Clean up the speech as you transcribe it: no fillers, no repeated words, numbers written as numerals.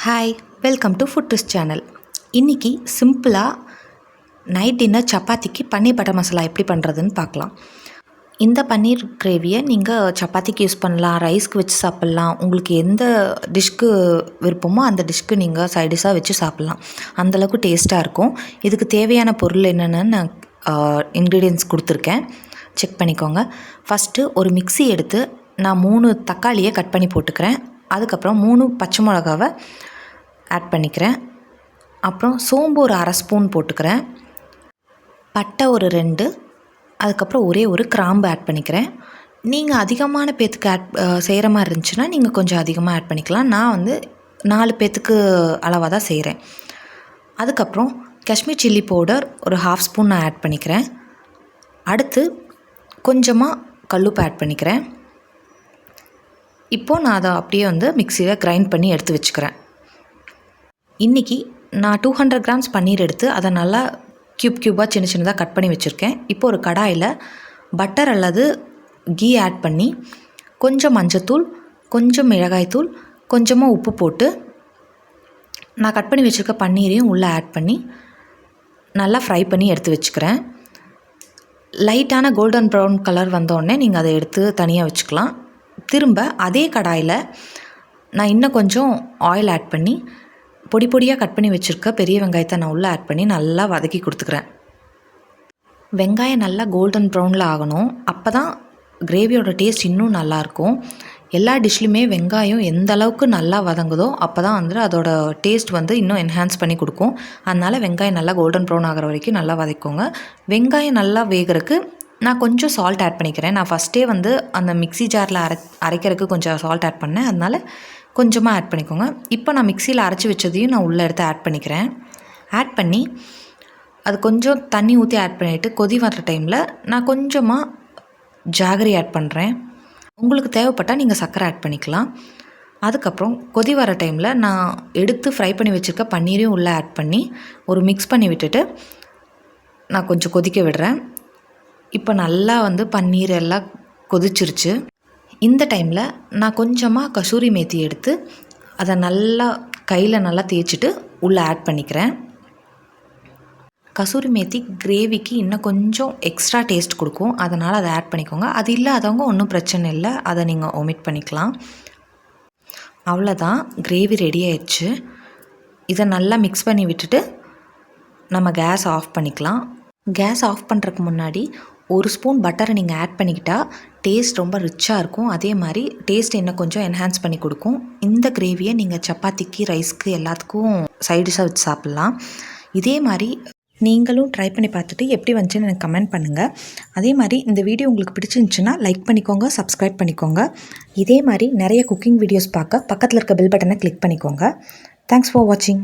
Hi, welcome to food twist channel. இன்றைக்கி சிம்பிளாக night dinner சப்பாத்திக்கு பன்னீர் பட்டர் மசாலா எப்படி பண்ணுறதுன்னு பார்க்கலாம். இந்த பன்னீர் கிரேவியை நீங்கள் சப்பாத்திக்கு யூஸ் பண்ணலாம், ரைஸ்க்கு வச்சு சாப்பிட்லாம். உங்களுக்கு எந்த டிஷ்க்கு விருப்பமோ அந்த டிஷ்க்கு நீங்கள் சைட் டிஷ்ஷாக வச்சு சாப்பிட்லாம். அந்தளவுக்கு டேஸ்ட்டாக இருக்கும். இதுக்கு தேவையான பொருள் என்னென்னு நான் இன்க்ரீடியன்ட்ஸ் கொடுத்துருக்கேன், செக் பண்ணிக்கோங்க. ஃபஸ்ட்டு ஒரு மிக்ஸி எடுத்து நான் 3 தக்காளியை கட் பண்ணி போட்டுக்கிறேன். அதுக்கப்புறம் 3 பச்சை மிளகாவை ஆட் பண்ணிக்கிறேன். அப்புறம் சோம்பு ஒரு 1/2 ஸ்பூன் போட்டுக்கிறேன். பட்டை ஒரு 2, அதுக்கப்புறம் ஒரே ஒரு கிராம்பு ஆட் பண்ணிக்கிறேன். நீங்கள் அதிகமான பேத்துக்கு செய்கிற மாதிரி இருந்துச்சுன்னா நீங்கள் கொஞ்சம் அதிகமாக ஆட் பண்ணிக்கலாம். நான் 4 பேத்துக்கு அளவாக தான் செய்கிறேன். அதுக்கப்புறம் காஷ்மீர் சில்லி பவுடர் ஒரு 1/2 ஸ்பூன் நான் ஆட் பண்ணிக்கிறேன். அடுத்து கொஞ்சமாக கல்லுப்பு ஆட் பண்ணிக்கிறேன். இப்போது நான் அதை அப்படியே மிக்சியில் கிரைண்ட் பண்ணி எடுத்து வச்சுக்கிறேன். இன்றைக்கி நான் 200 கிராம்ஸ் பன்னீர் எடுத்து அதை நல்லா க்யூபாக சின்ன சின்னதாக கட் பண்ணி வச்சுருக்கேன். இப்போ ஒரு கடாயில் பட்டர் அல்லது கீ ஆட் பண்ணி கொஞ்சம் மஞ்சத்தூள், கொஞ்சம் மிளகாய்த்தூள், கொஞ்சமாக உப்பு போட்டு நான் கட் பண்ணி வச்சுருக்க பன்னீரையும் உள்ளே ஆட் பண்ணி நல்லா ஃப்ரை பண்ணி எடுத்து வச்சுக்கிறேன். லைட்டான கோல்டன் ப்ரௌன் கலர் வந்தோடனே நீங்கள் அதை எடுத்து தனியாக வச்சுக்கலாம். திரும்ப அதே கடாயில் நான் இன்னும் கொஞ்சம் ஆயில் ஆட் பண்ணி பொடி பொடியாக கட் பண்ணி வச்சுருக்க பெரிய வெங்காயத்தை நான் உள்ளே ஆட் பண்ணி நல்லா வதக்கி கொடுத்துக்கிறேன். வெங்காயம் நல்லா கோல்டன் ப்ரௌனில் ஆகணும். அப்போ தான் கிரேவியோட டேஸ்ட் இன்னும் நல்லாயிருக்கும். எல்லா டிஷ்லையுமே வெங்காயம் எந்த அளவுக்கு நல்லா வதங்குதோ அப்போ தான் அதோட டேஸ்ட் இன்னும் என்ஹான்ஸ் பண்ணி கொடுக்கும். அதனால் வெங்காயம் நல்லா கோல்டன் ப்ரௌன் ஆகிற வரைக்கும் நல்லா வதக்கிக்கோங்க. வெங்காயம் நல்லா வேகிறதுக்கு நான் கொஞ்சம் சால்ட் ஆட் பண்ணிக்கிறேன். நான் ஃபஸ்ட்டே அந்த மிக்ஸி ஜாரில் அரைக்கிறதுக்கு கொஞ்சம் சால்ட் ஆட் பண்ணேன், அதனால் கொஞ்சமாக ஆட் பண்ணிக்கோங்க. இப்போ நான் மிக்சியில் அரைச்சி வச்சதையும் நான் உள்ளே எடுத்து ஆட் பண்ணிக்கிறேன். ஆட் பண்ணி அது கொஞ்சம் தண்ணி ஊற்றி ஆட் பண்ணிவிட்டு கொதி வர்ற டைமில் நான் கொஞ்சமாக ஜாகரி ஆட் பண்ணுறேன். உங்களுக்கு தேவைப்பட்டால் நீங்கள் சர்க்கரை ஆட் பண்ணிக்கலாம். அதுக்கப்புறம் கொதி வர டைமில் நான் எடுத்து ஃப்ரை பண்ணி வச்சுருக்க பன்னீரையும் உள்ளே ஆட் பண்ணி ஒரு மிக்ஸ் பண்ணி விட்டுட்டு நான் கொஞ்சம் கொதிக்க விடுறேன். இப்போ நல்லா பன்னீர் எல்லாம் கொதிச்சிருச்சு. இந்த டைமில் நான் கொஞ்சமாக கசூரி மேத்தி எடுத்து அதை நல்லா கையில் நல்லா தேய்ச்சிட்டு உள்ளே ஆட் பண்ணிக்கிறேன். கசூரி மேத்தி கிரேவிக்கு இன்னும் கொஞ்சம் எக்ஸ்ட்ரா டேஸ்ட் கொடுக்கும், அதனால் அதை ஆட் பண்ணிக்கோங்க. அது இல்லாதவங்க ஒன்றும் பிரச்சனை இல்லை, அதை நீங்கள் ஒமிட் பண்ணிக்கலாம். அவ்வளோதான், கிரேவி ரெடி ஆயிடுச்சு. இதை நல்லா மிக்ஸ் பண்ணி விட்டுட்டு நம்ம கேஸ் ஆஃப் பண்ணிக்கலாம். கேஸ் ஆஃப் பண்ணுறதுக்கு முன்னாடி 1 ஸ்பூன் பட்டரை நீங்கள் ஆட் பண்ணிக்கிட்டால் டேஸ்ட் ரொம்ப ரிச்சாக இருக்கும். அதே மாதிரி டேஸ்ட் இன்னும் கொஞ்சம் என்ஹான்ஸ் பண்ணி கொடுக்கும். இந்த கிரேவியை நீங்கள் சப்பாத்திக்கு, ரைஸ்க்கு எல்லாத்துக்கும் சைட் டிஷ்ஷாக வச்சு சாப்பிட்லாம். இதே மாதிரி நீங்களும் ட்ரை பண்ணி பார்த்துட்டு எப்படி வந்துச்சுன்னு எனக்கு கமெண்ட் பண்ணுங்கள். அதே மாதிரி இந்த வீடியோ உங்களுக்கு பிடிச்சிருந்துச்சுன்னா லைக் பண்ணிக்கோங்க, சப்ஸ்கிரைப் பண்ணிக்கோங்க. இதே மாதிரி நிறைய குக்கிங் வீடியோஸ் பார்க்க பக்கத்தில் இருக்க பெல் பட்டனை கிளிக் பண்ணிக்கோங்க. தேங்க்ஸ் ஃபார் வாட்சிங்.